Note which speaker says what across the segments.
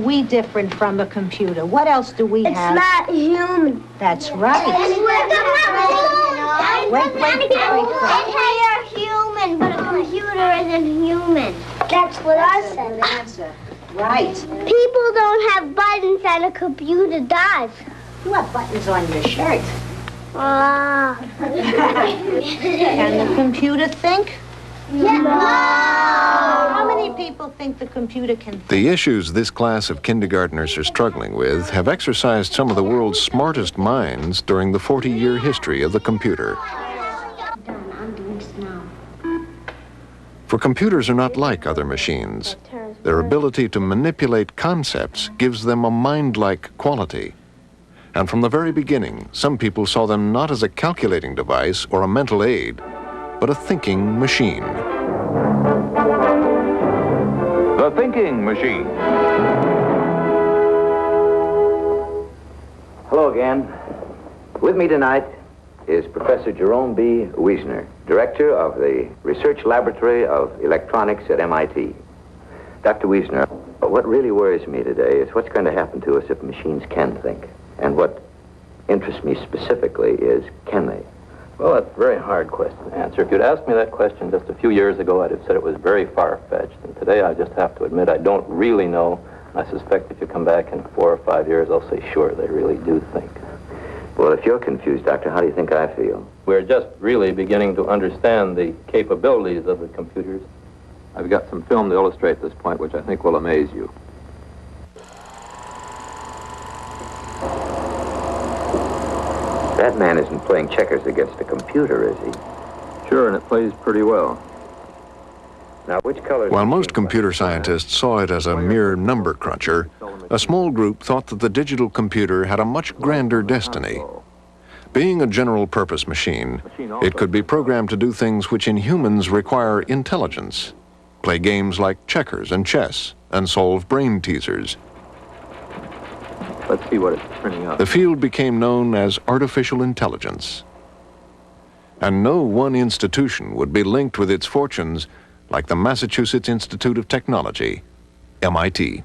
Speaker 1: we different from a computer? What else do we have?
Speaker 2: It's not human.
Speaker 1: That's right. Wait.
Speaker 2: We are human, but a computer isn't human. That's what I said.
Speaker 1: Answer. Right.
Speaker 2: People don't have buttons and a computer does.
Speaker 1: You have buttons on your shirt.
Speaker 2: Ah.
Speaker 1: Can the computer think?
Speaker 2: Yeah. No.
Speaker 1: How many people think the computer can think?
Speaker 3: The issues this class of kindergartners are struggling with have exercised some of the world's smartest minds during the 40-year history of the computer. For computers are not like other machines. Their ability to manipulate concepts gives them a mind-like quality. And from the very beginning, some people saw them not as a calculating device or a mental aid, but a thinking machine.
Speaker 4: The Thinking Machine.
Speaker 5: Hello again. With me tonight is Professor Jerome B. Wiesner, Director of the Research Laboratory of Electronics at MIT. Dr. Wiesner, what really worries me today is what's going to happen to us if machines can think. And what interests me specifically is, can they?
Speaker 6: Well, that's a very hard question to answer. If you'd asked me that question just a few years ago, I'd have said it was very far-fetched. And today, I just have to admit I don't really know. I suspect if you come back in 4 or 5 years, I'll say, sure, they really do think.
Speaker 5: Well, if you're confused, Doctor, how do you think I feel?
Speaker 6: We're just really beginning to understand the capabilities of the computers. I've got some film to illustrate this point, which I think will amaze you.
Speaker 5: That man isn't playing checkers against a computer, is he?
Speaker 6: Sure, and it plays pretty well.
Speaker 5: Now, which color...
Speaker 3: While most computer scientists saw it as a mere number cruncher, a small group thought that the digital computer had a much grander destiny. Being a general-purpose machine, it could be programmed to do things which in humans require intelligence, play games like checkers and chess, and solve brain teasers.
Speaker 6: Let's see what it's printing up.
Speaker 3: The field became known as artificial intelligence. And no one institution would be linked with its fortunes like the Massachusetts Institute of Technology, MIT.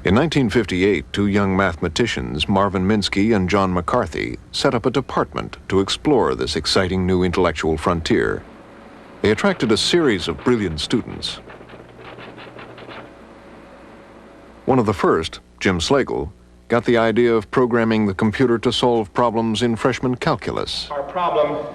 Speaker 3: In 1958, two young mathematicians, Marvin Minsky and John McCarthy, set up a department to explore this exciting new intellectual frontier. They attracted a series of brilliant students. One of the first, Jim Slagle, got the idea of programming the computer to solve problems in freshman calculus.
Speaker 7: Our problem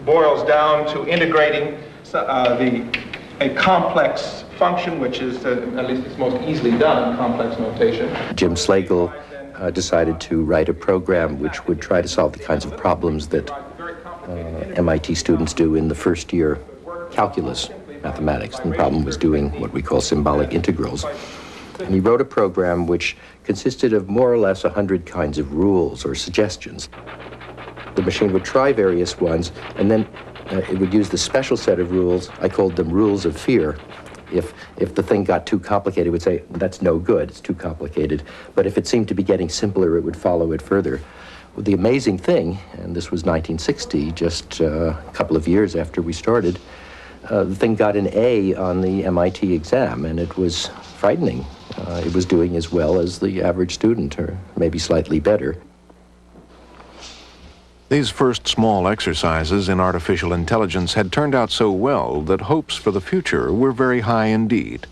Speaker 7: boils down to integrating a complex function, which is, at least it's most easily done in complex notation.
Speaker 8: Jim Slagle decided to write a program which would try to solve the kinds of problems that MIT students do in the first year calculus mathematics. And the problem was doing what we call symbolic integrals. And he wrote a program which consisted of more or less 100 kinds of rules or suggestions. The machine would try various ones, and then it would use the special set of rules. I called them rules of fear. If the thing got too complicated, it would say, that's no good, it's too complicated. But if it seemed to be getting simpler, it would follow it further. Well, the amazing thing, and this was 1960, just a couple of years after we started, the thing got an A on the MIT exam, and it was frightening. It was doing as well as the average student, or maybe slightly better.
Speaker 3: These first small exercises in artificial intelligence had turned out so well that hopes for the future were very high indeed.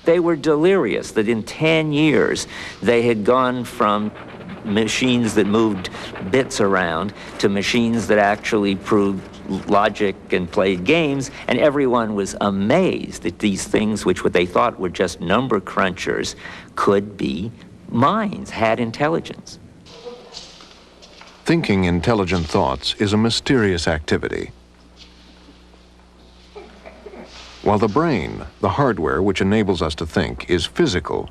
Speaker 9: They were delirious that in 10 years they had gone from machines that moved bits around to machines that actually proved logic and played games, and everyone was amazed that these things, which what they thought were just number crunchers, could be minds, had intelligence.
Speaker 3: Thinking intelligent thoughts is a mysterious activity. While the brain, the hardware which enables us to think, is physical,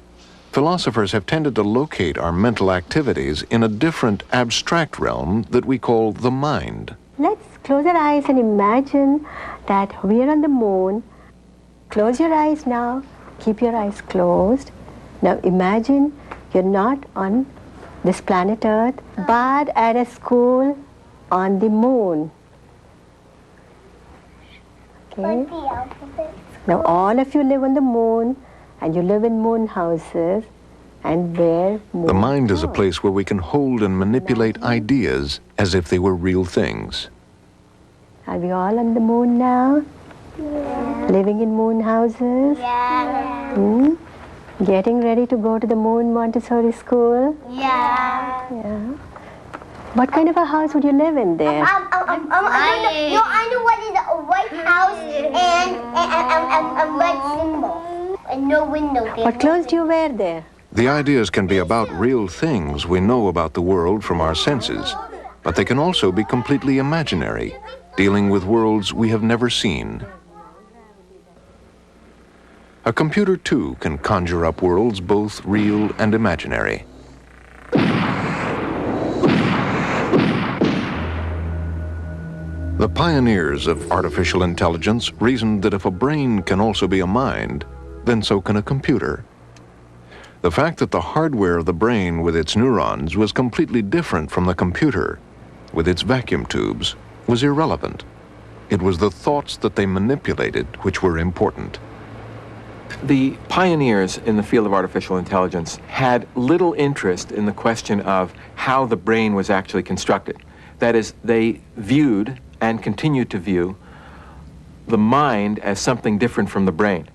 Speaker 3: philosophers have tended to locate our mental activities in a different abstract realm that we call the mind.
Speaker 10: Let's close our eyes and imagine that we're on the moon. Close your eyes now. Keep your eyes closed. Now imagine you're not on this planet Earth, but at a school on the moon. Okay? Now all of you live on the moon, and you live in moon houses and wear moon
Speaker 3: The mind is a
Speaker 10: clothes.
Speaker 3: place where we can hold and manipulate ideas as if they were real things.
Speaker 10: Are we all on the moon now? Yeah. Living in moon houses?
Speaker 2: Yeah.
Speaker 10: Hmm? Getting ready to go to the moon Montessori school?
Speaker 2: Yeah.
Speaker 10: Yeah. What kind of a house would you live in there?
Speaker 2: I know what is a white house and a red symbol. And no window there.
Speaker 10: What clothes do you wear there?
Speaker 3: The ideas can be about real things we know about the world from our senses, but they can also be completely imaginary, dealing with worlds we have never seen. A computer, too, can conjure up worlds both real and imaginary. The pioneers of artificial intelligence reasoned that if a brain can also be a mind, then so can a computer. The fact that the hardware of the brain with its neurons was completely different from the computer with its vacuum tubes was irrelevant. It was the thoughts that they manipulated which were important.
Speaker 11: The pioneers in the field of artificial intelligence had little interest in the question of how the brain was actually constructed. That is, they viewed and continued to view the mind as something different from the brain.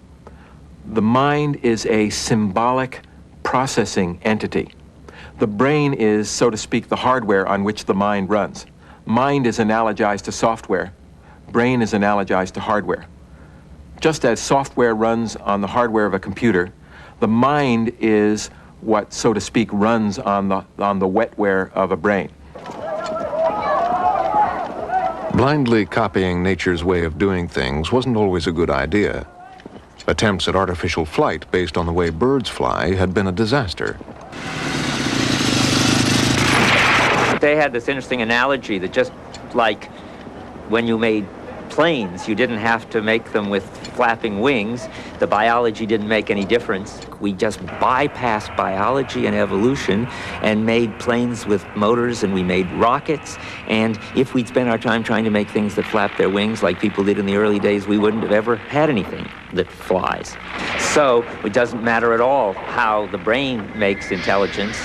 Speaker 11: The mind is a symbolic processing entity. The brain is, so to speak, the hardware on which the mind runs. Mind is analogized to software. Brain is analogized to hardware. Just as software runs on the hardware of a computer, the mind is what, so to speak, runs on the wetware of a brain.
Speaker 3: Blindly copying nature's way of doing things wasn't always a good idea. Attempts at artificial flight based on the way birds fly had been a disaster.
Speaker 9: They had this interesting analogy that just like when you made planes, you didn't have to make them with flapping wings. The biology didn't make any difference. We just bypassed biology and evolution and made planes with motors, and we made rockets. And if we'd spent our time trying to make things that flap their wings like people did in the early days, we wouldn't have ever had anything that flies. So it doesn't matter at all how the brain makes intelligence.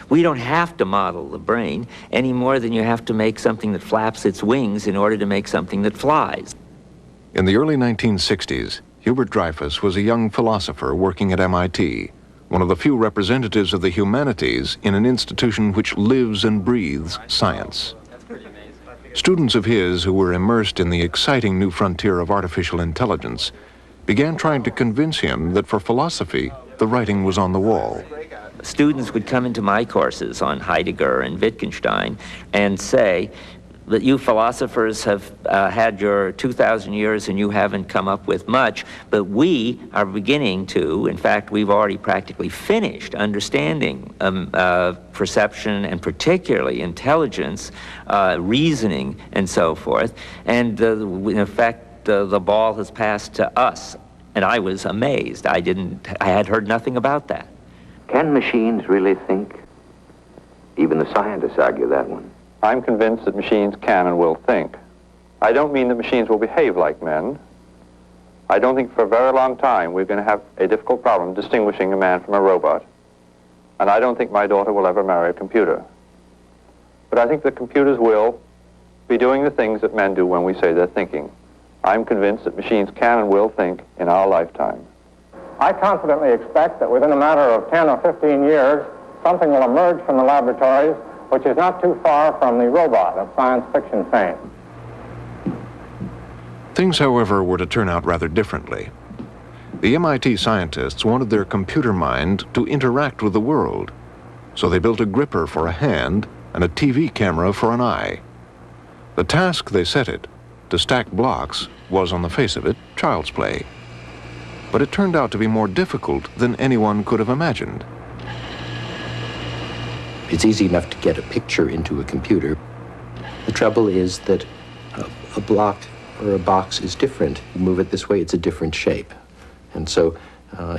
Speaker 9: We don't have to model the brain any more than you have to make something that flaps its wings in order to make something that flies.
Speaker 3: In the early 1960s, Hubert Dreyfus was a young philosopher working at MIT, one of the few representatives of the humanities in an institution which lives and breathes science. Students of his who were immersed in the exciting new frontier of artificial intelligence began trying to convince him that for philosophy, the writing was on the wall.
Speaker 9: Students would come into my courses on Heidegger and Wittgenstein and say that you philosophers have had your 2,000 years and you haven't come up with much, but we are beginning to, in fact, we've already practically finished understanding perception and particularly intelligence, reasoning, and so forth. And in fact, the ball has passed to us. And I was amazed. I had heard nothing about that.
Speaker 5: Can machines really think? Even the scientists argue that one.
Speaker 6: I'm convinced that machines can and will think. I don't mean that machines will behave like men. I don't think for a very long time we're going to have a difficult problem distinguishing a man from a robot. And I don't think my daughter will ever marry a computer. But I think that computers will be doing the things that men do when we say they're thinking. I'm convinced that machines can and will think in our lifetime.
Speaker 12: I confidently expect that within a matter of 10 or 15 years, something will emerge from the laboratories which is not too far from the robot of science fiction fame.
Speaker 3: Things, however, were to turn out rather differently. The MIT scientists wanted their computer mind to interact with the world, so they built a gripper for a hand and a TV camera for an eye. The task they set it, to stack blocks, was, on the face of it, child's play. But it turned out to be more difficult than anyone could have imagined.
Speaker 8: It's easy enough to get a picture into a computer. The trouble is that a block or a box is different. You move it this way, it's a different shape. And so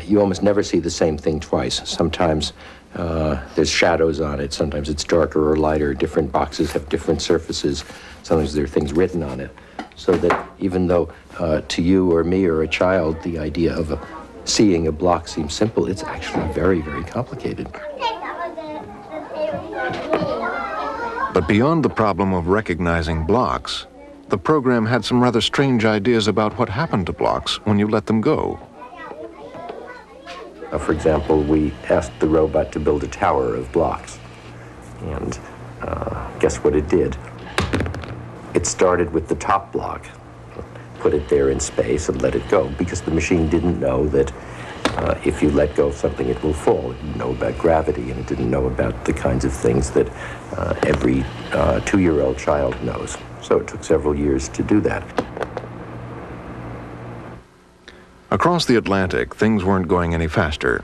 Speaker 8: you almost never see the same thing twice. Sometimes there's shadows on it, sometimes it's darker or lighter. Different boxes have different surfaces. Sometimes there are things written on it. So that even though to you or me or a child, the idea of seeing a block seems simple, it's actually very, very complicated.
Speaker 3: But beyond the problem of recognizing blocks, the program had some rather strange ideas about what happened to blocks when you let them go.
Speaker 8: For example, we asked the robot to build a tower of blocks. And guess what it did? It started with the top block, put it there in space and let it go, because the machine didn't know that if you let go of something, it will fall. It didn't know about gravity, and it didn't know about the kinds of things that every 2-year-old child knows. So it took several years to do that.
Speaker 3: Across the Atlantic, things weren't going any faster.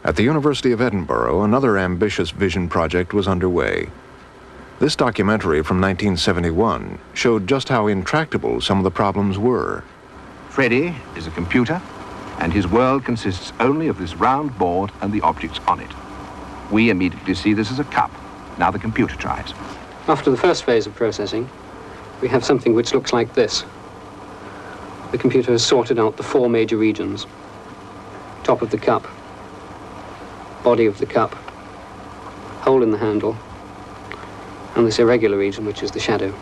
Speaker 3: At the University of Edinburgh, another ambitious vision project was underway. This documentary from 1971 showed just how intractable some of the problems were.
Speaker 13: Freddy is a computer, and his world consists only of this round board and the objects on it. We immediately see this as a cup. Now the computer tries.
Speaker 14: After the first phase of processing, we have something which looks like this. The computer has sorted out the 4 major regions. Top of the cup, body of the cup, hole in the handle, and this irregular region, which is the shadow.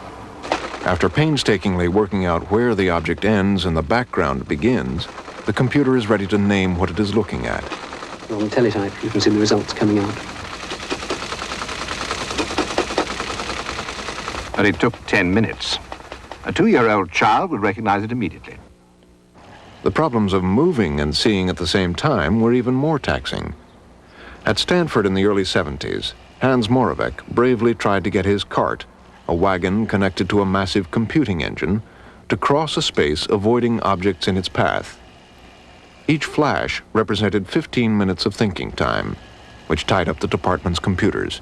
Speaker 3: After painstakingly working out where the object ends and the background begins, the computer is ready to name what it is looking at.
Speaker 14: On the teletype, you can see the results coming out.
Speaker 13: But it took 10 minutes. A 2-year-old child would recognize it immediately.
Speaker 3: The problems of moving and seeing at the same time were even more taxing. At Stanford in the early 70s, Hans Moravec bravely tried to get his cart, a wagon connected to a massive computing engine, to cross a space avoiding objects in its path. Each flash represented 15 minutes of thinking time, which tied up the department's computers.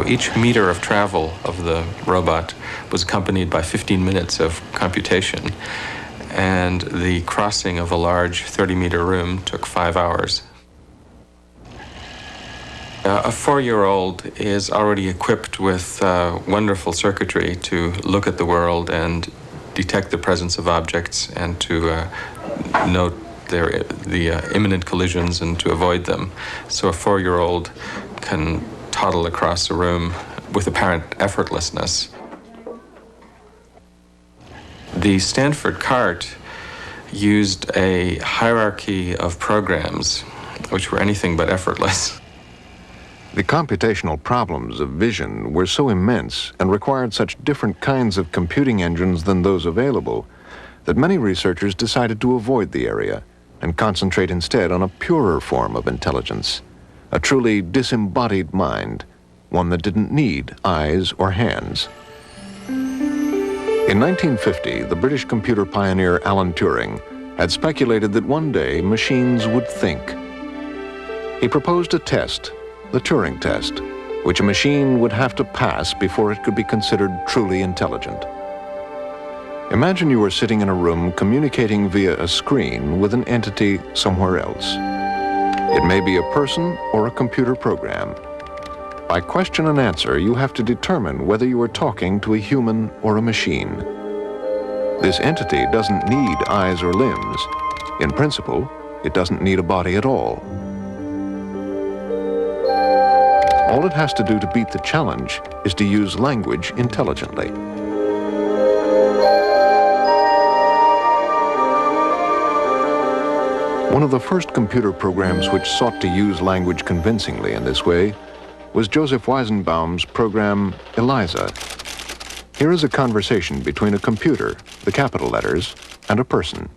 Speaker 15: Each meter of travel of the robot was accompanied by 15 minutes of computation, and the crossing of a large 30-meter room took 5 hours. A 4-year-old is already equipped with wonderful circuitry to look at the world and detect the presence of objects and to note the imminent collisions and to avoid them. So a 4-year-old can toddle across a room with apparent effortlessness. The Stanford cart used a hierarchy of programs which were anything but effortless.
Speaker 3: The computational problems of vision were so immense and required such different kinds of computing engines than those available that many researchers decided to avoid the area and concentrate instead on a purer form of intelligence, a truly disembodied mind, one that didn't need eyes or hands. In 1950, the British computer pioneer Alan Turing had speculated that one day machines would think. He proposed a test, the Turing test, which a machine would have to pass before it could be considered truly intelligent. Imagine you were sitting in a room communicating via a screen with an entity somewhere else. It may be a person or a computer program. By question and answer, you have to determine whether you are talking to a human or a machine. This entity doesn't need eyes or limbs. In principle, it doesn't need a body at all. All it has to do to beat the challenge is to use language intelligently. One of the first computer programs which sought to use language convincingly in this way was Joseph Weizenbaum's program ELIZA. Here is a conversation between a computer, the capital letters, and a person.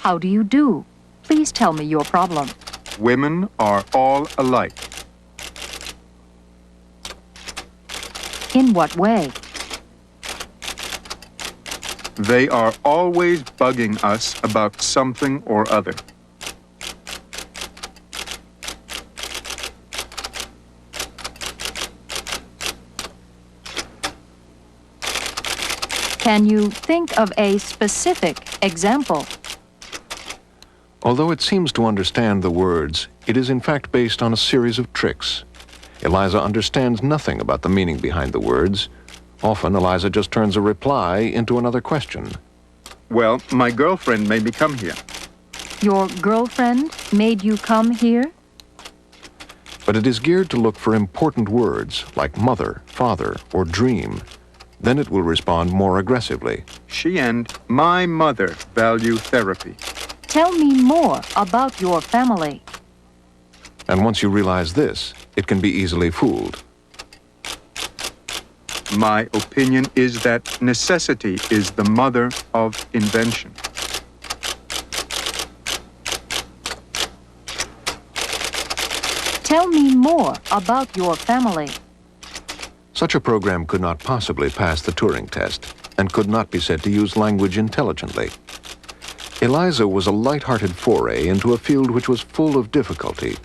Speaker 16: How do you do? Please tell me your problem.
Speaker 17: Women are all alike.
Speaker 16: In what way?
Speaker 17: They are always bugging us about something or other.
Speaker 16: Can you think of a specific example?
Speaker 3: Although it seems to understand the words, it is in fact based on a series of tricks. ELIZA understands nothing about the meaning behind the words, Often, Eliza just turns a reply into another question.
Speaker 17: Well, my girlfriend made me come here.
Speaker 16: Your girlfriend made you come here?
Speaker 3: But it is geared to look for important words like mother, father, or dream. Then it will respond more aggressively.
Speaker 17: She and my mother value therapy.
Speaker 16: Tell me more about your family.
Speaker 3: And once you realize this, it can be easily fooled.
Speaker 17: My opinion is that necessity is the mother of invention.
Speaker 16: Tell me more about your family.
Speaker 3: Such a program could not possibly pass the Turing test and could not be said to use language intelligently. Eliza was a light-hearted foray into a field which was full of difficulty,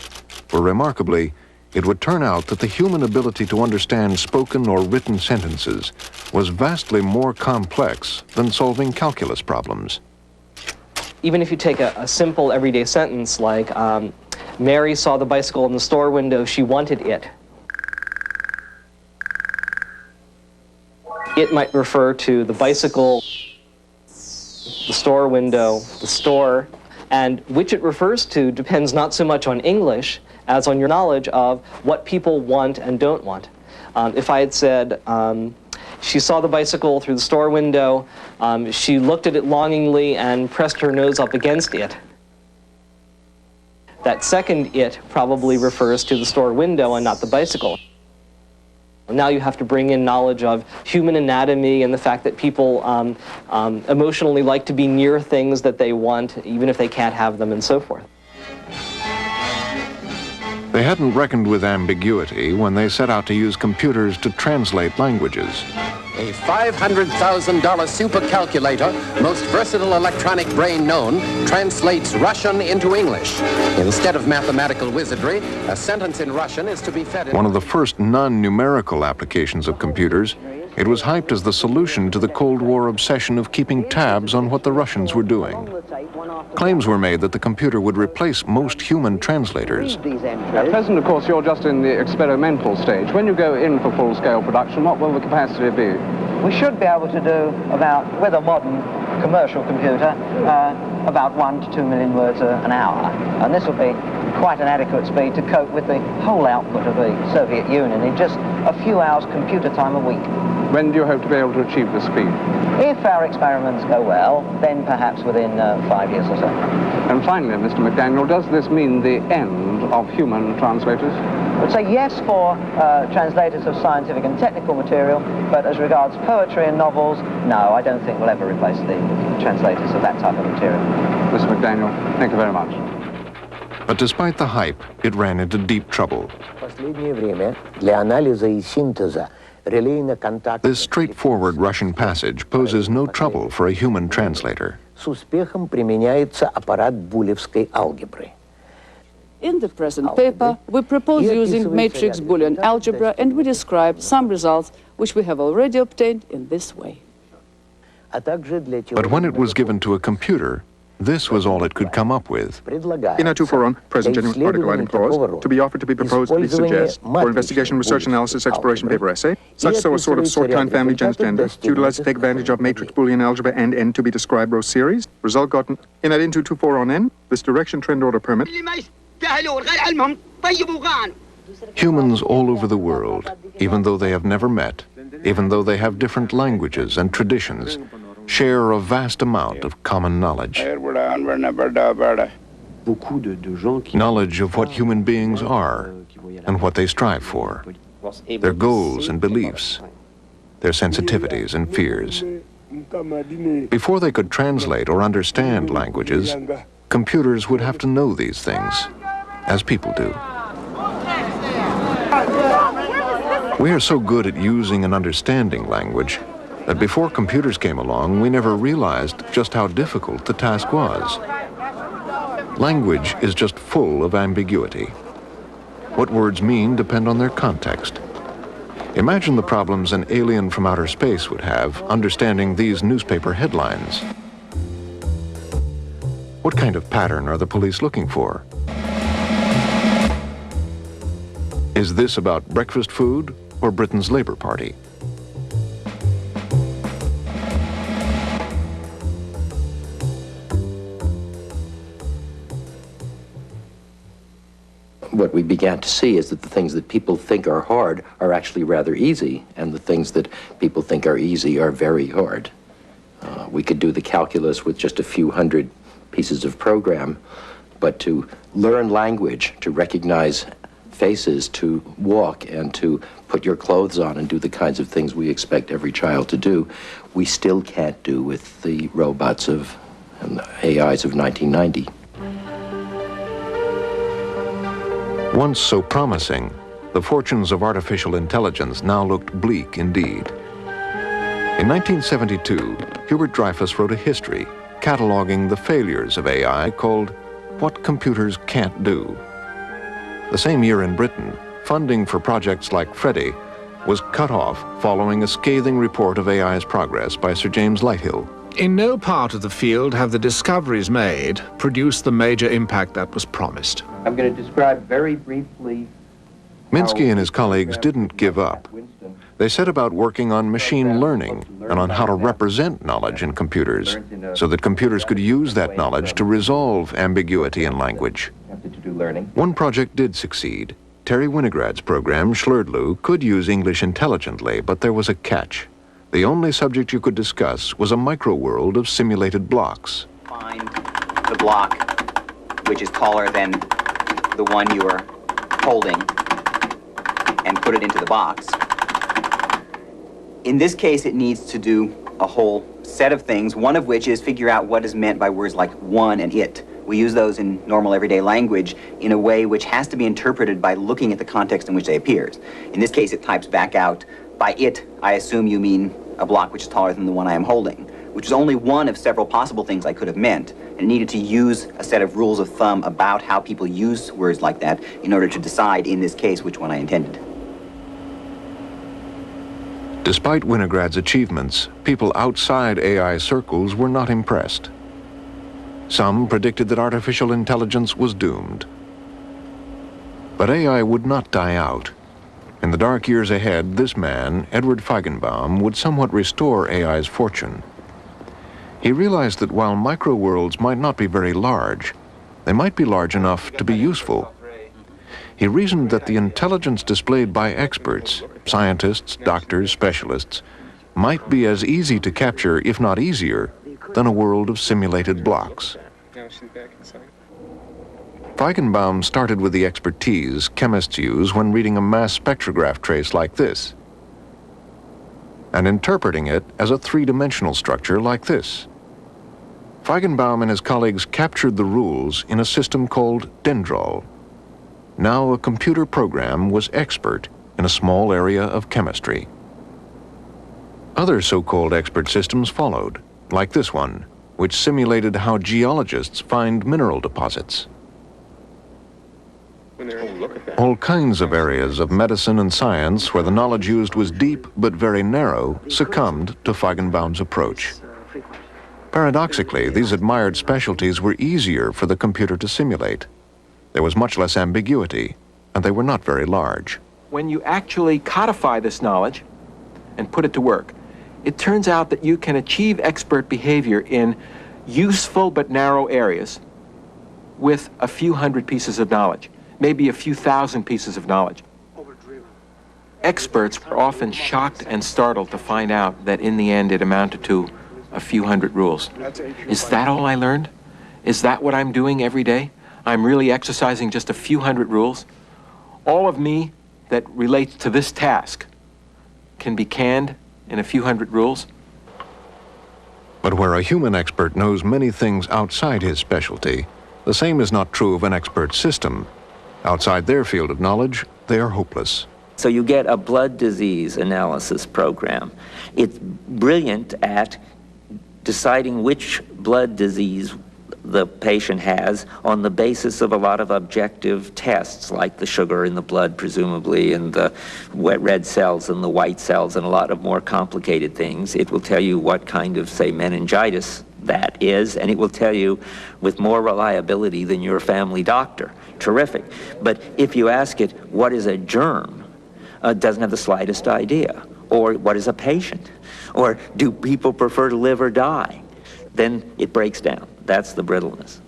Speaker 3: for remarkably, it would turn out that the human ability to understand spoken or written sentences was vastly more complex than solving calculus problems.
Speaker 18: Even if you take a simple everyday sentence like, Mary saw the bicycle in the store window, she wanted it. It might refer to the bicycle, the store window, the store, and which it refers to depends not so much on English as on your knowledge of what people want and don't want. If I had said, she saw the bicycle through the store window, she looked at it longingly and pressed her nose up against it. That second it probably refers to the store window and not the bicycle. Now you have to bring in knowledge of human anatomy and the fact that people emotionally like to be near things that they want, even if they can't have them, and so forth.
Speaker 3: They hadn't reckoned with ambiguity when they set out to use computers to translate languages.
Speaker 19: A $500,000 supercalculator, most versatile electronic brain known, translates Russian into English. Instead of mathematical wizardry, a sentence in Russian is to be fed in...
Speaker 3: One of the first non-numerical applications of computers, it was hyped as the solution to the Cold War obsession of keeping tabs on what the Russians were doing. Claims were made that the computer would replace most human translators.
Speaker 20: At present, of course, you're just in the experimental stage. When you go in for full-scale production, what will the capacity be?
Speaker 21: We should be able to do about, with a modern commercial computer, about 1 to 2 million words an hour. And this will be quite an adequate speed to cope with the whole output of the Soviet Union in just a few hours computer time a week.
Speaker 20: When do you hope to be able to achieve this speed?
Speaker 21: If our experiments go well, then perhaps within 5 years or so.
Speaker 20: And finally, Mr. McDaniel, does this mean the end of human translators?
Speaker 21: I would say yes for translators of scientific and technical material, but as regards poetry and novels, no, I don't think we'll ever replace the translators of that type of material.
Speaker 20: Mr. McDaniel, thank you very much.
Speaker 3: But despite the hype, it ran into deep trouble. This straightforward Russian passage poses no trouble for a human translator.
Speaker 22: In the present paper, we propose using matrix Boolean algebra, and we describe some results which we have already obtained in this way.
Speaker 3: But when it was given to a computer, this was all it could come up with.
Speaker 17: E04 on present genuine article item clause, to be offered to be proposed, please suggest, for investigation, research, analysis, exploration, paper essay, such so a sort of sort kind family gens gender, to utilize to take advantage of matrix Boolean algebra and n to be described row series, result gotten in at N224 on n, this direction trend order permit.
Speaker 3: Humans all over the world, even though they have never met, even though they have different languages and traditions, share a vast amount of common knowledge. Knowledge of what human beings are and what they strive for, their goals and beliefs, their sensitivities and fears. Before they could translate or understand languages, computers would have to know these things, as people do. We are so good at using and understanding language that before computers came along, we never realized just how difficult the task was. Language is just full of ambiguity. What words mean depend on their context. Imagine the problems an alien from outer space would have understanding these newspaper headlines. What kind of pattern are the police looking for? Is this about breakfast food or Britain's Labour Party?
Speaker 8: what we began to see is that the things that people think are hard are actually rather easy, and the things that people think are easy are very hard. We could do the calculus with just a few hundred pieces of program, but to learn language, to recognize faces, to walk, and to put your clothes on and do the kinds of things we expect every child to do, we still can't do with the robots and the AIs of 1990.
Speaker 3: Once so promising, the fortunes of artificial intelligence now looked bleak indeed. In 1972, Hubert Dreyfus wrote a history cataloging the failures of AI called What Computers Can't Do. The same year in Britain, funding for projects like Freddie was cut off following a scathing report of AI's progress by Sir James Lighthill.
Speaker 1: In no part of the field have the discoveries made produced the major impact that was promised.
Speaker 8: I'm going to describe very briefly.
Speaker 3: Minsky and his colleagues didn't give up. They set about working on machine learning and on how to represent knowledge in computers so that computers could use that knowledge to resolve ambiguity in language. One project did succeed. Terry Winograd's program, Schlurdlu, could use English intelligently, but there was a catch. The only subject you could discuss was a micro-world of simulated blocks.
Speaker 4: Find the block which is taller than the one you are holding and put it into the box. In this case, it needs to do a whole set of things, one of which is figure out what is meant by words like one and it. We use those in normal everyday language in a way which has to be interpreted by looking at the context in which they appear. In this case, it types back out, by it, I assume you mean a block which is taller than the one I am holding, which is only one of several possible things I could have meant, and it needed to use a set of rules of thumb about how people use words like that in order to decide, in this case, which one I intended.
Speaker 3: Despite Winograd's achievements, people outside AI circles were not impressed. Some predicted that artificial intelligence was doomed. But AI would not die out. In the dark years ahead, this man, Edward Feigenbaum, would somewhat restore AI's fortune. He realized that while micro-worlds might not be very large, they might be large enough to be useful. He reasoned that the intelligence displayed by experts, scientists, doctors, specialists, might be as easy to capture, if not easier, than a world of simulated blocks. Feigenbaum started with the expertise chemists use when reading a mass spectrograph trace like this, and interpreting it as a three-dimensional structure like this. Feigenbaum and his colleagues captured the rules in a system called Dendrol. Now a computer program was expert in a small area of chemistry. Other so-called expert systems followed, like this one, which simulated how geologists find mineral deposits. All kinds of areas of medicine and science where the knowledge used was deep but very narrow succumbed to Feigenbaum's approach. Paradoxically, these admired specialties were easier for the computer to simulate. There was much less ambiguity, and they were not very large.
Speaker 11: When you actually codify this knowledge and put it to work, it turns out that you can achieve expert behavior in useful but narrow areas with a few hundred pieces of knowledge, maybe a few thousand pieces of knowledge. Experts were often shocked and startled to find out that in the end it amounted to a few hundred rules. Is that all I learned? Is that what I'm doing every day? I'm really exercising just a few hundred rules? All of me that relates to this task can be canned in a few hundred rules?
Speaker 3: But where a human expert knows many things outside his specialty, the same is not true of an expert system. Outside their field of knowledge, they are hopeless.
Speaker 9: So you get a blood disease analysis program. It's brilliant at deciding which blood disease the patient has on the basis of a lot of objective tests, like the sugar in the blood, presumably, and the red cells and the white cells, and a lot of more complicated things. It will tell you what kind of, say, meningitis that is, and it will tell you with more reliability than your family doctor. Terrific. But if you ask it, what is a germ? It doesn't have the slightest idea. Or what is a patient? Or do people prefer to live or die? Then it breaks down. That's the brittleness.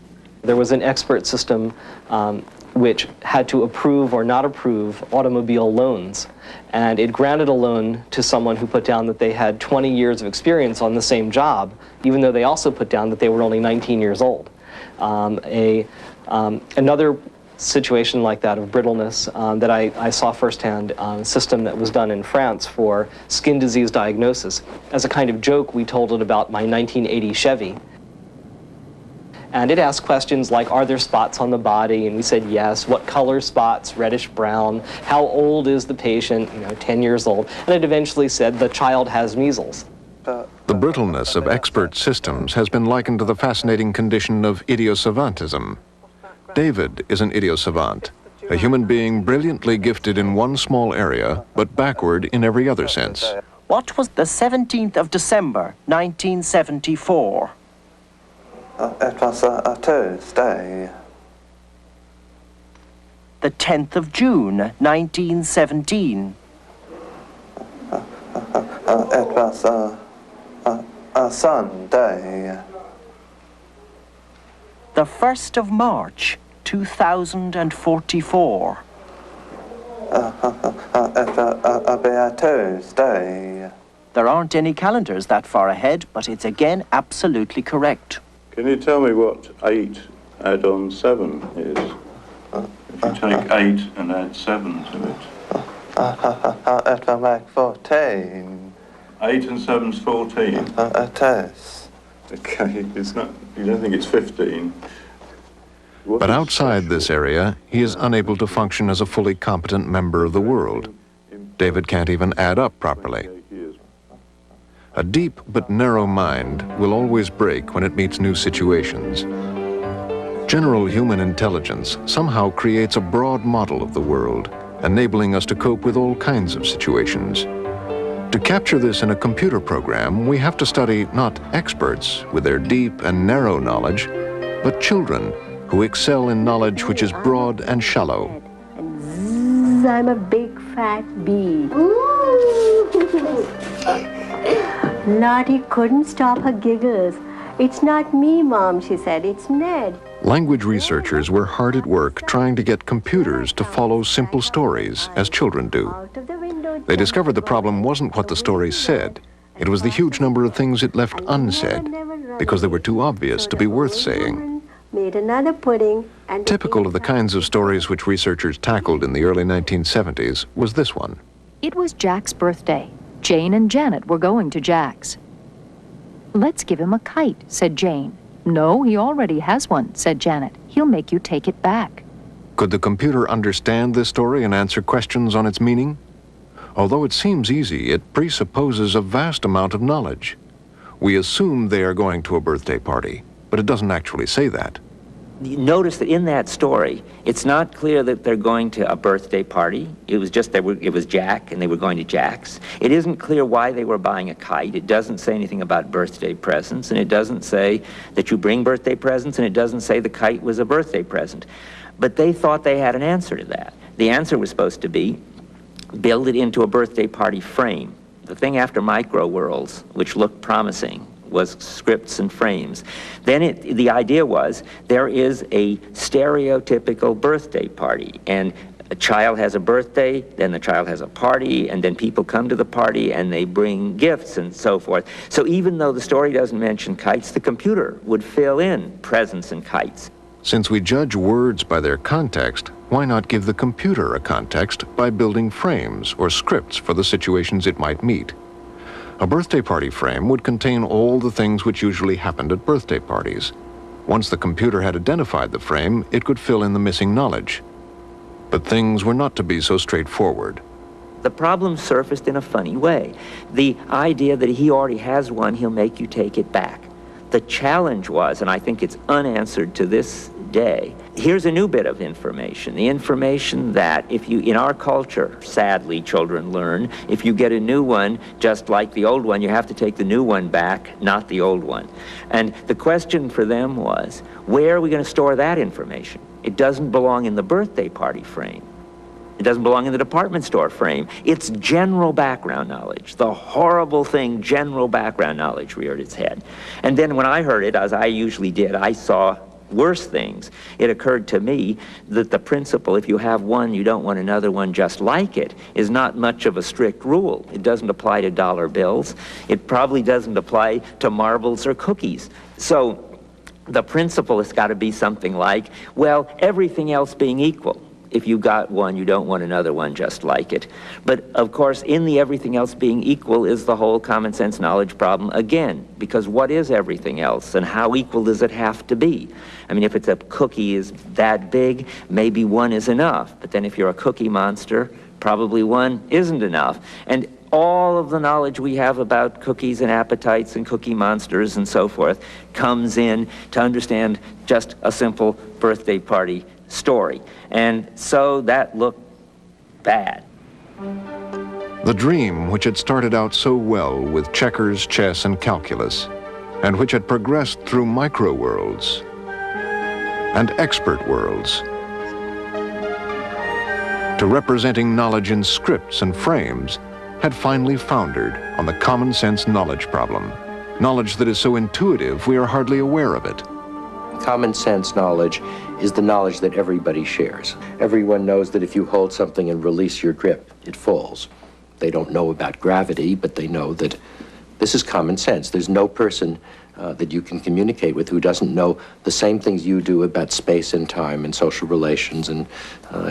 Speaker 18: There was an expert system which had to approve or not approve automobile loans. And it granted a loan to someone who put down that they had 20 years of experience on the same job, even though they also put down that they were only 19 years old. Another situation like that of brittleness that I saw firsthand, a system that was done in France for skin disease diagnosis. As a kind of joke, we told it about my 1980 Chevy. And it asked questions like, are there spots on the body? And we said yes. What color spots? Reddish brown. How old is the patient? 10 years old. And it eventually said the child has measles.
Speaker 3: The brittleness of expert systems has been likened to the fascinating condition of idiosavantism. David is an idiosavant, a human being brilliantly gifted in one small area, but backward in every other sense.
Speaker 2: What was the 17th of December, 1974?
Speaker 7: It was a Tuesday.
Speaker 2: The 10th of June, 1917.
Speaker 7: It was a Sunday.
Speaker 2: The 1st of March, 2044.
Speaker 7: It'll be a Tuesday.
Speaker 2: There aren't any calendars that far ahead, but it's again absolutely correct.
Speaker 23: Can you tell me what 8 add on 7 is? If you take 8 and add 7 to it.
Speaker 7: It will make 14.
Speaker 23: 8 and 7's 14?
Speaker 7: It is.
Speaker 23: Okay, it's not, you don't think it's 15?
Speaker 3: But outside this area, he is unable to function as a fully competent member of the world. David can't even add up properly. A deep but narrow mind will always break when it meets new situations. General human intelligence somehow creates a broad model of the world, enabling us to cope with all kinds of situations. To capture this in a computer program, we have to study not experts with their deep and narrow knowledge, but children who excel in knowledge which is broad and shallow.
Speaker 10: Zzz, I'm a big fat bee. Lottie couldn't stop her giggles. It's not me, Mom, she said. It's Ned.
Speaker 3: Language researchers were hard at work trying to get computers to follow simple stories, as children do. They discovered the problem wasn't what the story said. It was the huge number of things it left unsaid, because they were too obvious to be worth saying.
Speaker 10: Made another pudding. And
Speaker 3: typical of the kinds of stories which researchers tackled in the early 1970s was this one.
Speaker 16: It was Jack's birthday. Jane and Janet were going to Jack's. Let's give him a kite, said Jane. No, he already has one, said Janet. He'll make you take it back.
Speaker 3: Could the computer understand this story and answer questions on its meaning? Although it seems easy, it presupposes a vast amount of knowledge. We assume they are going to a birthday party, but it doesn't actually say that.
Speaker 9: Notice that in that story, it's not clear that they're going to a birthday party. It was just it was Jack and they were going to Jack's. It isn't clear why they were buying a kite. It doesn't say anything about birthday presents, and it doesn't say that you bring birthday presents, and it doesn't say the kite was a birthday present. But they thought they had an answer to that. The answer was supposed to be build it into a birthday party frame. The thing after Micro Worlds, which looked promising, was scripts and frames. Then the idea was there is a stereotypical birthday party, and a child has a birthday, then the child has a party, and then people come to the party and they bring gifts and so forth. So even though the story doesn't mention kites, the computer would fill in presents and kites.
Speaker 3: Since we judge words by their context, why not give the computer a context by building frames or scripts for the situations it might meet? A birthday party frame would contain all the things which usually happened at birthday parties. Once the computer had identified the frame, it could fill in the missing knowledge. But things were not to be so straightforward.
Speaker 9: The problem surfaced in a funny way. The idea that he already has one, he'll make you take it back. The challenge was, and I think it's unanswered to this day, here's a new bit of information. The information that if you, in our culture, sadly, children learn, if you get a new one, just like the old one, you have to take the new one back, not the old one. And the question for them was, where are we going to store that information? It doesn't belong in the birthday party frame. It doesn't belong in the department store frame. It's general background knowledge. The horrible thing, general background knowledge, reared its head. And then when I heard it, as I usually did, I saw worse things. It occurred to me that the principle, if you have one, you don't want another one just like it, is not much of a strict rule. It doesn't apply to dollar bills. It probably doesn't apply to marbles or cookies. So the principle has got to be something like, well, everything else being equal, if you got one, you don't want another one just like it. But of course, in the everything else being equal is the whole common sense knowledge problem again, because what is everything else and how equal does it have to be? I mean, if it's a cookie is that big, maybe one is enough. But then if you're a cookie monster, probably one isn't enough. And all of the knowledge we have about cookies and appetites and cookie monsters and so forth comes in to understand just a simple birthday party story. And so that looked bad.
Speaker 3: The dream, which had started out so well with checkers, chess, and calculus, and which had progressed through micro-worlds and expert worlds to representing knowledge in scripts and frames, had finally foundered on the common sense knowledge problem. Knowledge that is so intuitive we are hardly aware of it.
Speaker 8: Common sense knowledge is the knowledge that everybody shares. Everyone knows that if you hold something and release your grip, it falls. They don't know about gravity, but they know that this is common sense. There's no person that you can communicate with who doesn't know the same things you do about space and time and social relations and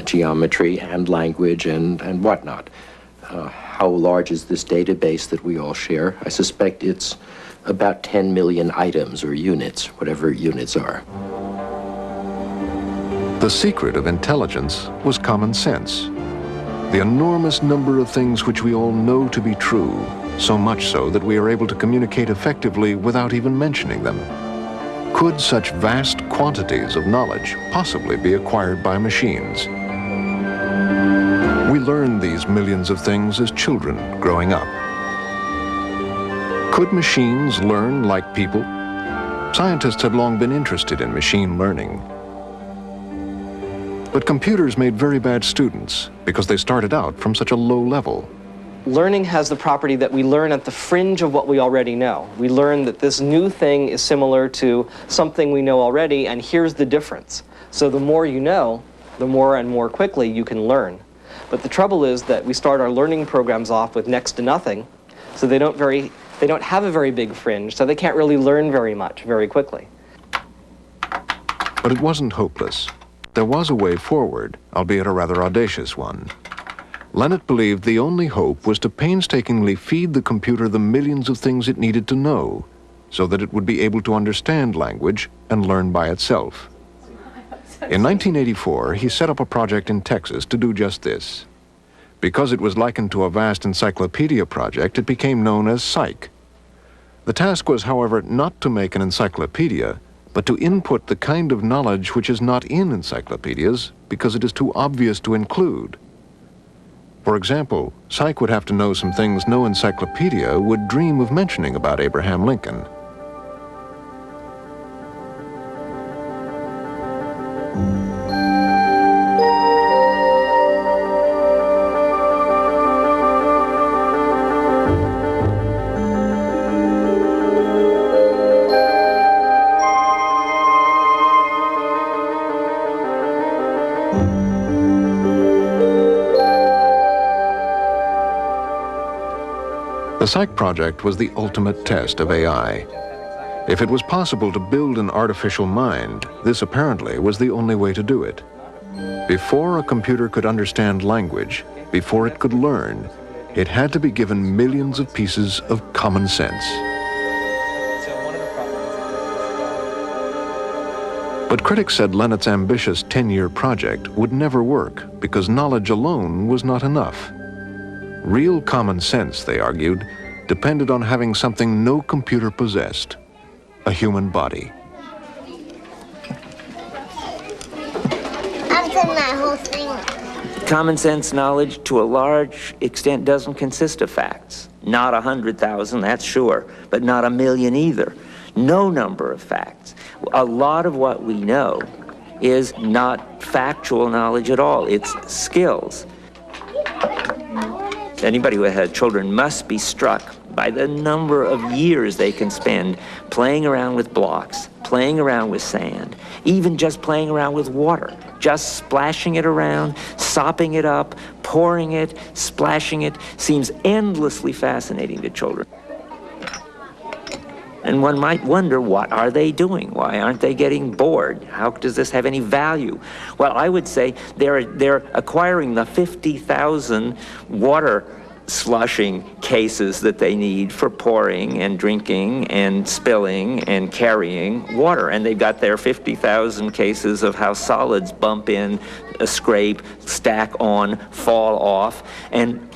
Speaker 8: geometry and language and whatnot. How large is this database that we all share? I suspect it's about 10 million items or units, whatever units are.
Speaker 3: The secret of intelligence was common sense. The enormous number of things which we all know to be true, so much so that we are able to communicate effectively without even mentioning them. Could such vast quantities of knowledge possibly be acquired by machines? We learn these millions of things as children growing up. Could machines learn like people? Scientists had long been interested in machine learning. But computers made very bad students because they started out from such a low level.
Speaker 18: Learning has the property that we learn at the fringe of what we already know. We learn that this new thing is similar to something we know already, and here's the difference. So the more you know, the more and more quickly you can learn. But the trouble is that we start our learning programs off with next to nothing, so they don't have a very big fringe, so they can't really learn very much very quickly.
Speaker 3: But it wasn't hopeless. There was a way forward, albeit a rather audacious one. Lennet believed the only hope was to painstakingly feed the computer the millions of things it needed to know, so that it would be able to understand language and learn by itself. In 1984, he set up a project in Texas to do just this. Because it was likened to a vast encyclopedia project, it became known as Psych. The task was, however, not to make an encyclopedia, but to input the kind of knowledge which is not in encyclopedias because it is too obvious to include. For example, Psych would have to know some things no encyclopedia would dream of mentioning about Abraham Lincoln. The Psych project was the ultimate test of AI. If it was possible to build an artificial mind, this apparently was the only way to do it. Before a computer could understand language, before it could learn, it had to be given millions of pieces of common sense. But critics said Lennet's ambitious 10-year project would never work because knowledge alone was not enough. Real common sense, they argued, depended on having something no computer possessed, a human body.
Speaker 5: I've done that whole thing.
Speaker 9: Common sense knowledge, to a large extent, doesn't consist of facts. Not 100,000, that's sure, but not 1,000,000 either. No number of facts. A lot of what we know is not factual knowledge at all. It's skills. Anybody who had children must be struck by the number of years they can spend playing around with blocks, playing around with sand, even just playing around with water, just splashing it around, sopping it up, pouring it, splashing it, seems endlessly fascinating to children. And one might wonder, what are they doing? Why aren't they getting bored? How does this have any value? Well, I would say they're acquiring the 50,000 water slushing cases that they need for pouring and drinking and spilling and carrying water. And they've got their 50,000 cases of how solids bump in, scrape, stack on, fall off. And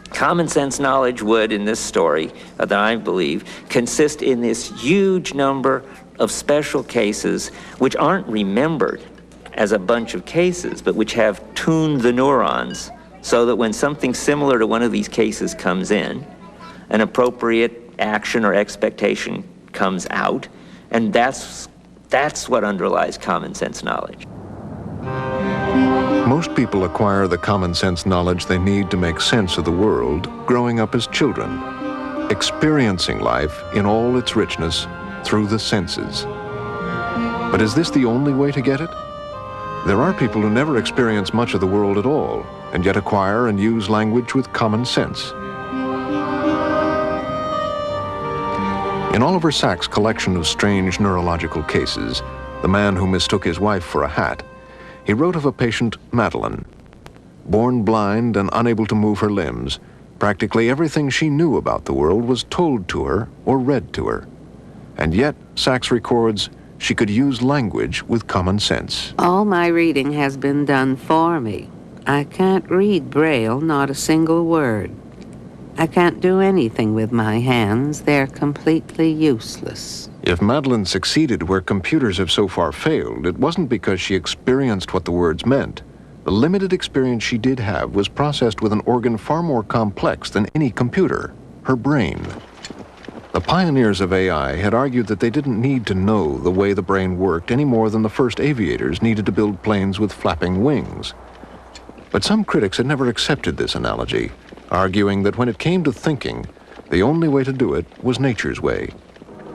Speaker 9: common sense knowledge would, in this story, that I believe, consist in this huge number of special cases which aren't remembered as a bunch of cases, but which have tuned the neurons so that when something similar to one of these cases comes in, an appropriate action or expectation comes out, and that's what underlies common sense knowledge.
Speaker 3: Most people acquire the common sense knowledge they need to make sense of the world growing up as children, experiencing life in all its richness through the senses. But is this the only way to get it? There are people who never experience much of the world at all, and yet acquire and use language with common sense. In Oliver Sacks' collection of strange neurological cases, The Man Who Mistook His Wife for a Hat, he wrote of a patient, Madeline. Born blind and unable to move her limbs, practically everything she knew about the world was told to her or read to her. And yet, Sacks records, she could use language with common sense.
Speaker 6: All my reading has been done for me. I can't read Braille, not a single word. I can't do anything with my hands. They're completely useless.
Speaker 3: If Madeline succeeded where computers have so far failed, it wasn't because she experienced what the words meant. The limited experience she did have was processed with an organ far more complex than any computer, her brain. The pioneers of AI had argued that they didn't need to know the way the brain worked any more than the first aviators needed to build planes with flapping wings. But some critics had never accepted this analogy, arguing that when it came to thinking, the only way to do it was nature's way.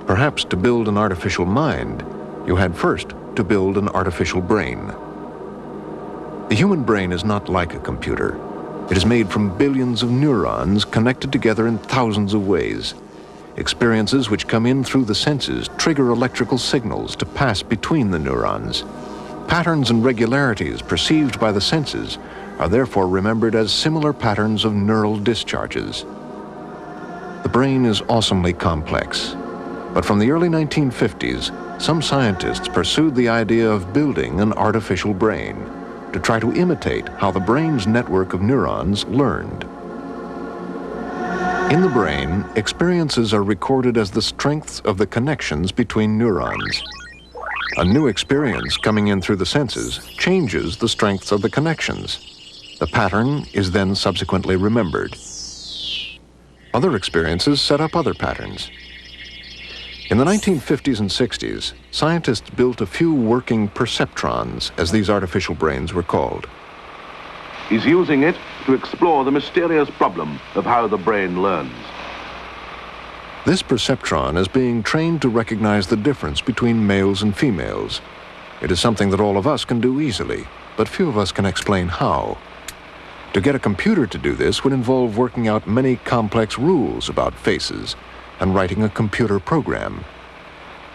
Speaker 3: Perhaps to build an artificial mind, you had first to build an artificial brain. The human brain is not like a computer. It is made from billions of neurons connected together in thousands of ways. Experiences which come in through the senses trigger electrical signals to pass between the neurons. Patterns and regularities perceived by the senses are therefore remembered as similar patterns of neural discharges. The brain is awesomely complex. But from the early 1950s, some scientists pursued the idea of building an artificial brain to try to imitate how the brain's network of neurons learned. In the brain, experiences are recorded as the strengths of the connections between neurons. A new experience coming in through the senses changes the strengths of the connections. The pattern is then subsequently remembered. Other experiences set up other patterns. In the 1950s and 60s, scientists built a few working perceptrons, as these artificial brains were called.
Speaker 13: He's using it to explore the mysterious problem of how the brain learns.
Speaker 3: This perceptron is being trained to recognize the difference between males and females. It is something that all of us can do easily, but few of us can explain how. To get a computer to do this would involve working out many complex rules about faces and writing a computer program.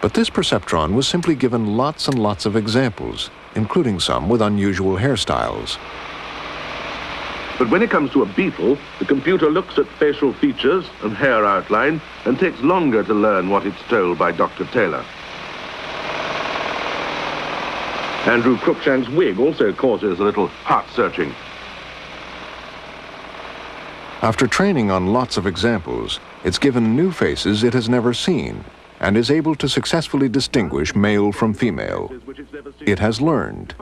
Speaker 3: But this perceptron was simply given lots and lots of examples, including some with unusual hairstyles.
Speaker 13: But when it comes to a beetle, the computer looks at facial features and hair outline and takes longer to learn what it's told by Dr. Taylor. Andrew Cruikshank's wig also causes a little heart-searching.
Speaker 3: After training on lots of examples, it's given new faces it has never seen and is able to successfully distinguish male from female. It has learned.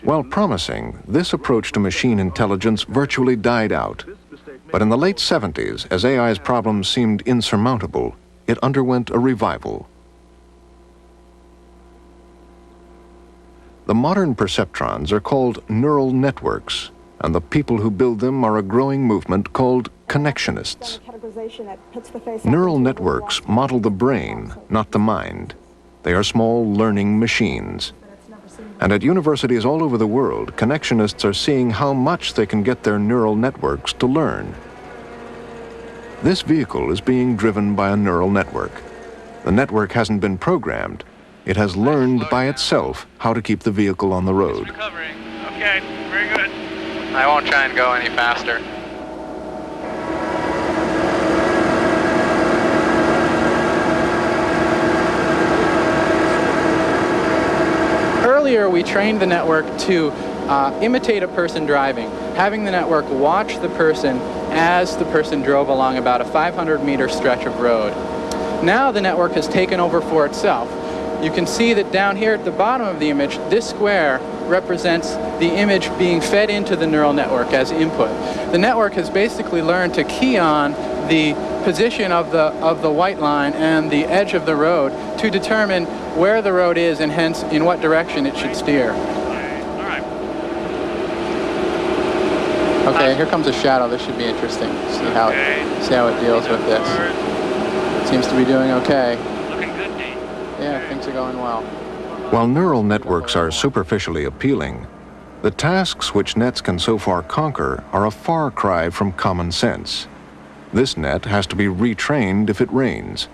Speaker 3: While promising, this approach to machine intelligence virtually died out. But in the late 70s, as AI's problems seemed insurmountable, it underwent a revival. The modern perceptrons are called neural networks, and the people who build them are a growing movement called connectionists. Neural networks model the brain, not the mind. They are small learning machines. And at universities all over the world, connectionists are seeing how much they can get their neural networks to learn. This vehicle is being driven by a neural network. The network hasn't been programmed. It has learned by itself how to keep the vehicle on the road.
Speaker 12: Okay, very good. I won't try and go any faster. Earlier, we trained the network to imitate a person driving, having the network watch the person as the person drove along about a 500-meter stretch of road. Now the network has taken over for itself. You can see that down here at the bottom of the image, this square represents the image being fed into the neural network as input. The network has basically learned to key on the position of the white line and the edge of the road to determine where the road is and hence in what direction it should steer. Okay, here comes a shadow. This should be interesting. See how it deals with this. Seems to be doing okay. Looking good, Dean. Yeah, things are going well.
Speaker 3: While neural networks are superficially appealing, the tasks which nets can so far conquer are a far cry from common sense. This net has to be retrained if it rains.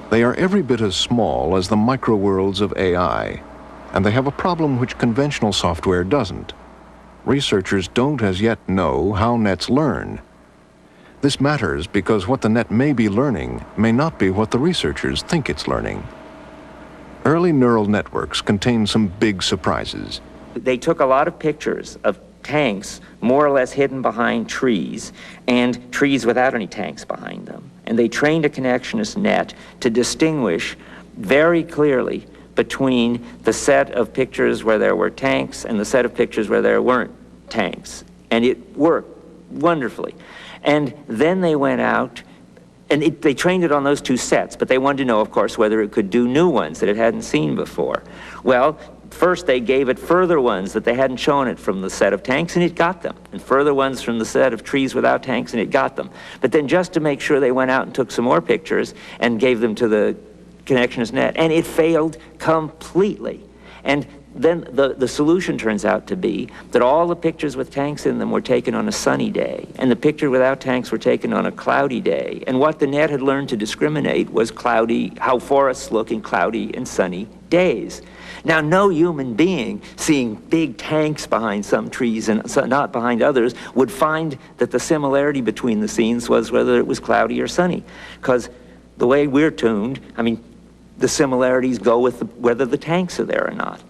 Speaker 3: They are every bit as small as the microworlds of AI, and they have a problem which conventional software doesn't. Researchers don't as yet know how nets learn. This matters because what the net may be learning may not be what the researchers think it's learning. Early neural networks contain some big surprises.
Speaker 9: They took a lot of pictures of tanks more or less hidden behind trees and trees without any tanks behind them. And they trained a connectionist net to distinguish very clearly between the set of pictures where there were tanks and the set of pictures where there weren't tanks. And it worked wonderfully. And then they went out and they trained it on those two sets, but they wanted to know, of course, whether it could do new ones that it hadn't seen before. Well, first they gave it further ones that they hadn't shown it from the set of tanks, and it got them. And further ones from the set of trees without tanks, and it got them. But then just to make sure, they went out and took some more pictures and gave them to the connectionist net, and it failed completely. And then the solution turns out to be that all the pictures with tanks in them were taken on a sunny day, and the picture without tanks were taken on a cloudy day. And what the net had learned to discriminate was cloudy, how forests look in cloudy and sunny days. Now, no human being seeing big tanks behind some trees and not behind others would find that the similarity between the scenes was whether it was cloudy or sunny. Because the way we're tuned, I mean, the similarities go with whether the tanks are there or not.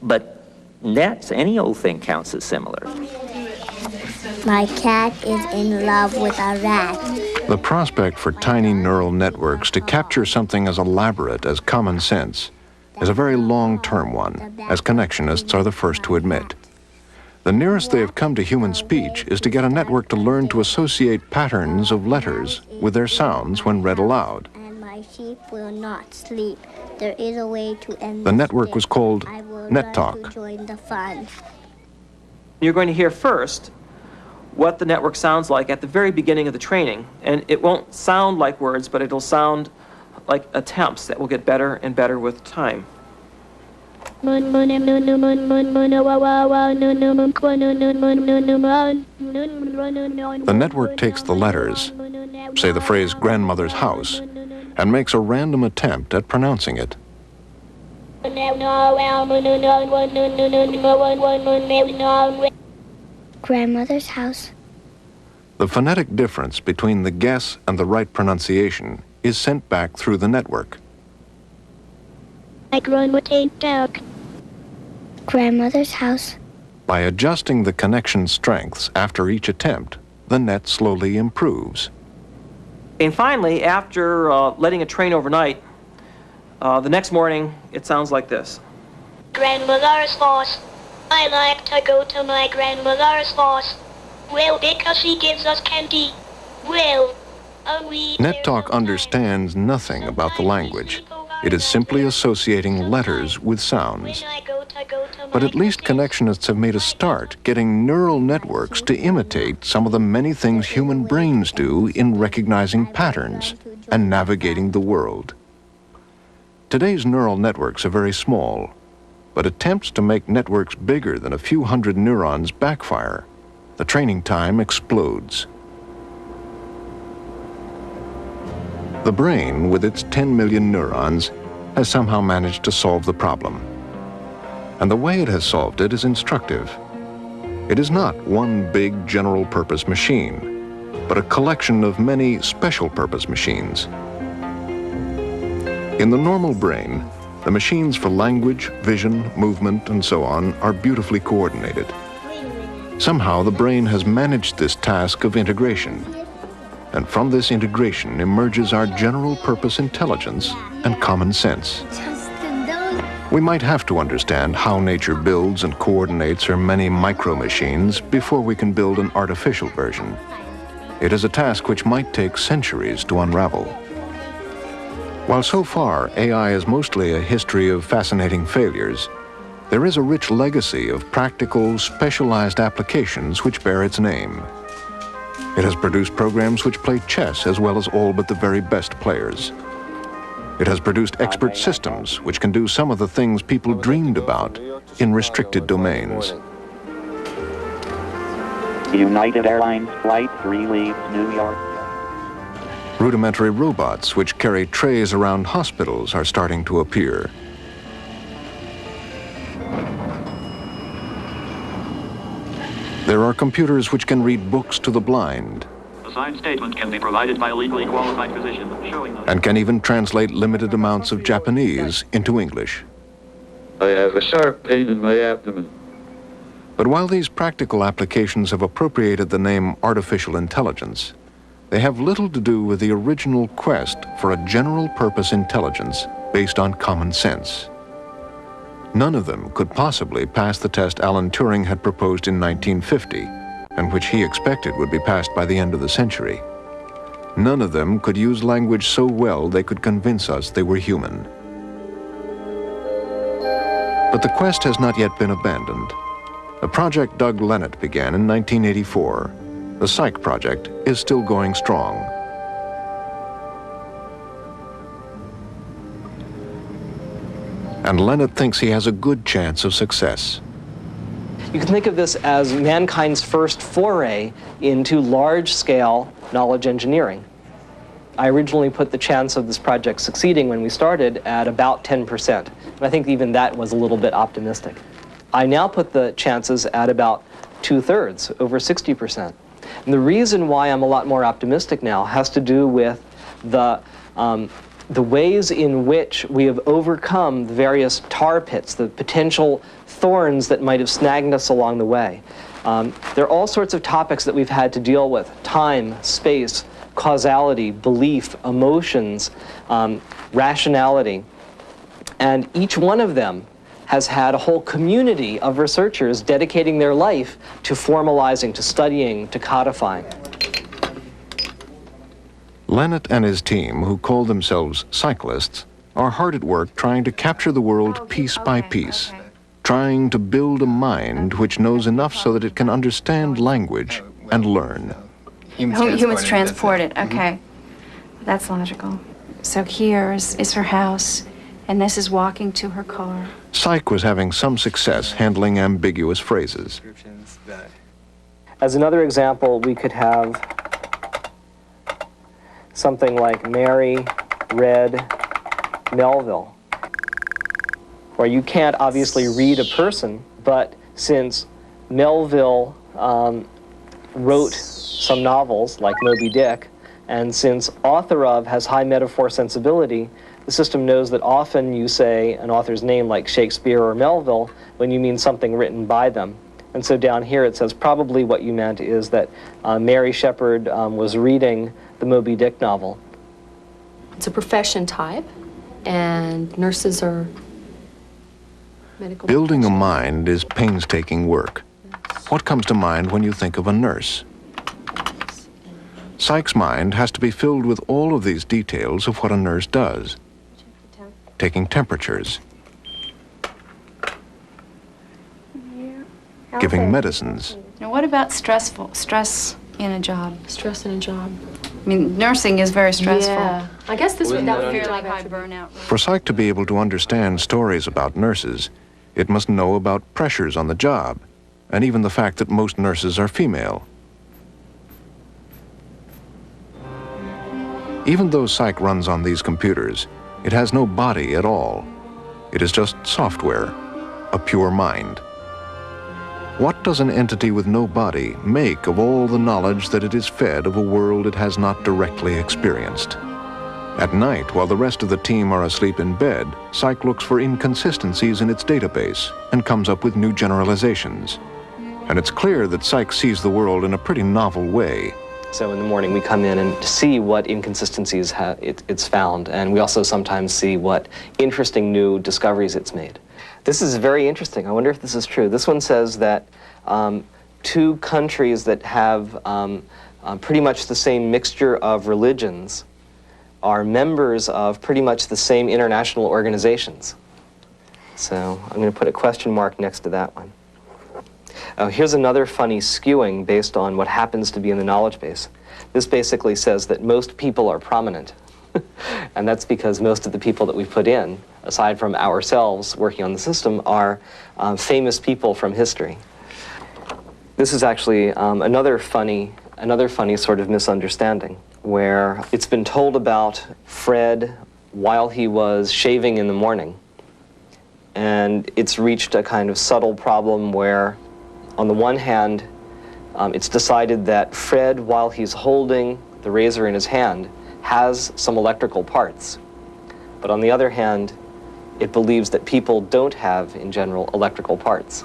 Speaker 9: But nets, any old thing counts as similar.
Speaker 5: My cat is in love with a rat.
Speaker 3: The prospect for tiny neural networks to capture something as elaborate as common sense is a very long-term one, as connectionists are the first to admit. The nearest they have come to human speech is to get a network to learn to associate patterns of letters with their sounds when read aloud.
Speaker 5: And my sheep will not sleep. There is a way to end
Speaker 3: The network was called
Speaker 5: I will
Speaker 3: Net
Speaker 5: run
Speaker 3: Talk.
Speaker 5: to join the fun.
Speaker 14: You're going to hear first what the network sounds like at the very beginning of the training. And it won't sound like words, but it'll sound like attempts that will get better and better with time.
Speaker 3: The network takes the letters, say the phrase grandmother's house, and makes a random attempt at pronouncing it.
Speaker 5: Grandmother's house.
Speaker 3: The phonetic difference between the guess and the right pronunciation is sent back through the network.
Speaker 5: Grandmother's house.
Speaker 3: By adjusting the connection strengths after each attempt, the net slowly improves.
Speaker 14: And finally, after letting it train overnight, the next morning, it sounds like this.
Speaker 15: Grandmother's house. I like to go to my grandmother's house. Well, because she gives us candy. Well,
Speaker 3: Net Talk understands nothing about the language. It is simply associating letters with sounds. But at least connectionists have made a start getting neural networks to imitate some of the many things human brains do in recognizing patterns and navigating the world. Today's neural networks are very small, but attempts to make networks bigger than a few hundred neurons backfire. The training time explodes. The brain, with its 10 million neurons, has somehow managed to solve the problem. And the way it has solved it is instructive. It is not one big general-purpose machine, but a collection of many special-purpose machines. In the normal brain, the machines for language, vision, movement, and so on are beautifully coordinated. Somehow the brain has managed this task of integration. And from this integration emerges our general-purpose intelligence and common sense. We might have to understand how nature builds and coordinates her many micro-machines before we can build an artificial version. It is a task which might take centuries to unravel. While so far AI is mostly a history of fascinating failures, there is a rich legacy of practical, specialized applications which bear its name. It has produced programs which play chess as well as all but the very best players. It has produced expert systems which can do some of the things people dreamed about in restricted domains.
Speaker 19: United Airlines Flight 3 leaves New York.
Speaker 3: Rudimentary robots which carry trays around hospitals are starting to appear. There are computers which can read books to the blind.
Speaker 20: A signed statement can be provided by a legally qualified physician showing the...
Speaker 3: And can even translate limited amounts of Japanese into English.
Speaker 23: I have a sharp pain in my abdomen.
Speaker 3: But while these practical applications have appropriated the name artificial intelligence, they have little to do with the original quest for a general-purpose intelligence based on common sense. None of them could possibly pass the test Alan Turing had proposed in 1950, and which he expected would be passed by the end of the century. None of them could use language so well they could convince us they were human. But the quest has not yet been abandoned. A project Doug Lenat began in 1984. The Psych project is still going strong. And Lenat thinks he has a good chance of success.
Speaker 18: You can think of this as mankind's first foray into large-scale knowledge engineering. I originally put the chance of this project succeeding when we started at about 10%. And I think even that was a little bit optimistic. I now put the chances at about 2/3, over 60%. And the reason why I'm a lot more optimistic now has to do with the ways in which we have overcome the various tar pits, the potential thorns that might have snagged us along the way. There are all sorts of topics that we've had to deal with: time, space, causality, belief, emotions, rationality. And each one of them has had a whole community of researchers dedicating their life to formalizing, to studying, to codifying.
Speaker 3: Lenat and his team, who call themselves cyclists, are hard at work trying to capture the world piece by piece, trying to build a mind which knows enough so that it can understand language and learn.
Speaker 21: Humans transported, okay. That's logical. So here is her house, and this is walking to her car.
Speaker 3: Psych was having some success handling ambiguous phrases.
Speaker 18: As another example, we could have something like Mary read Melville, where you can't obviously read a person, but since Melville wrote some novels like Moby Dick, and since author of has high metaphor sensibility, the system knows that often you say an author's name like Shakespeare or Melville when you mean something written by them. And so down here it says probably what you meant is that Mary Shepard was reading the Moby Dick novel.
Speaker 24: It's a profession type, and nurses are medical.
Speaker 3: Building a mind is painstaking work. What comes to mind when you think of a nurse? Psych's mind has to be filled with all of these details of what a nurse does. Taking temperatures, giving medicines.
Speaker 21: Now what about stress in a job?
Speaker 24: Stress in a job.
Speaker 21: I mean, nursing is very stressful.
Speaker 24: Yeah. I guess this would
Speaker 21: That would be like high burnout.
Speaker 3: For psych to be able to understand stories about nurses, it must know about pressures on the job, and even the fact that most nurses are female. Even though psych runs on these computers, it has no body at all. It is just software, a pure mind. What does an entity with no body make of all the knowledge that it is fed of a world it has not directly experienced? At night, while the rest of the team are asleep in bed, psych looks for inconsistencies in its database and comes up with new generalizations. And it's clear that psych sees the world in a pretty novel way.
Speaker 18: So in the morning we come in and see what inconsistencies it's found, and we also sometimes see what interesting new discoveries it's made. This is very interesting. I wonder if this is true. This one says that 2 countries that have pretty much the same mixture of religions are members of pretty much the same international organizations. So I'm going to put a question mark next to that one. Here's another funny skewing based on what happens to be in the knowledge base. This basically says that most people are prominent. And that's because most of the people that we put in, aside from ourselves working on the system, are famous people from history. This is actually another funny sort of misunderstanding, where it's been told about Fred while he was shaving in the morning. And it's reached a kind of subtle problem where, on the one hand, it's decided that Fred, while he's holding the razor in his hand, has some electrical parts. But on the other hand, it believes that people don't have, in general, electrical parts.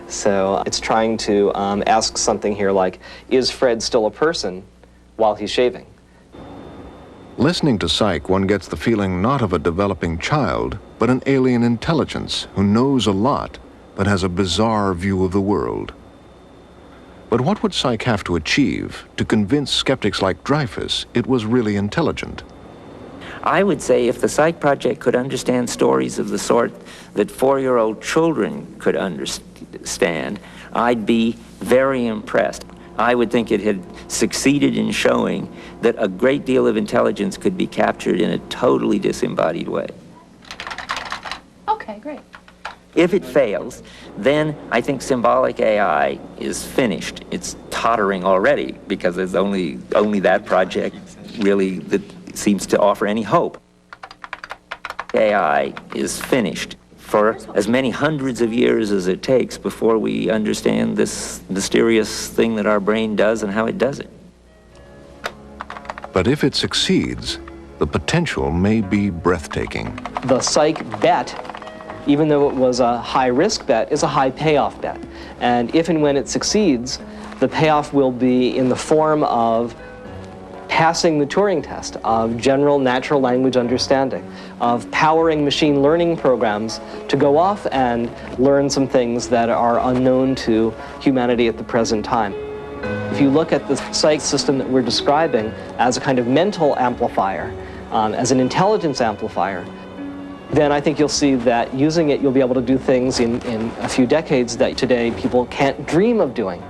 Speaker 18: So it's trying to ask something here like, is Fred still a person while he's shaving?
Speaker 3: Listening to psych, one gets the feeling not of a developing child, but an alien intelligence who knows a lot, but has a bizarre view of the world. But what would psych have to achieve to convince skeptics like Dreyfus it was really intelligent?
Speaker 9: I would say if the psych project could understand stories of the sort that 4-year-old children could understand, I'd be very impressed. I would think it had succeeded in showing that a great deal of intelligence could be captured in a totally disembodied way.
Speaker 24: Okay, great.
Speaker 9: If it fails, then I think symbolic AI is finished. It's tottering already because there's only that project really that seems to offer any hope. AI is finished for as many hundreds of years as it takes before we understand this mysterious thing that our brain does and how it does it.
Speaker 3: But if it succeeds, the potential may be breathtaking.
Speaker 18: The psych bet, even though it was a high-risk bet, is a high payoff bet. And if and when it succeeds, the payoff will be in the form of passing the Turing test, of general natural language understanding, of powering machine learning programs to go off and learn some things that are unknown to humanity at the present time. If you look at the psych system that we're describing as a kind of mental amplifier, as an intelligence amplifier, then I think you'll see that using it, you'll be able to do things in a few decades that today people can't dream of doing.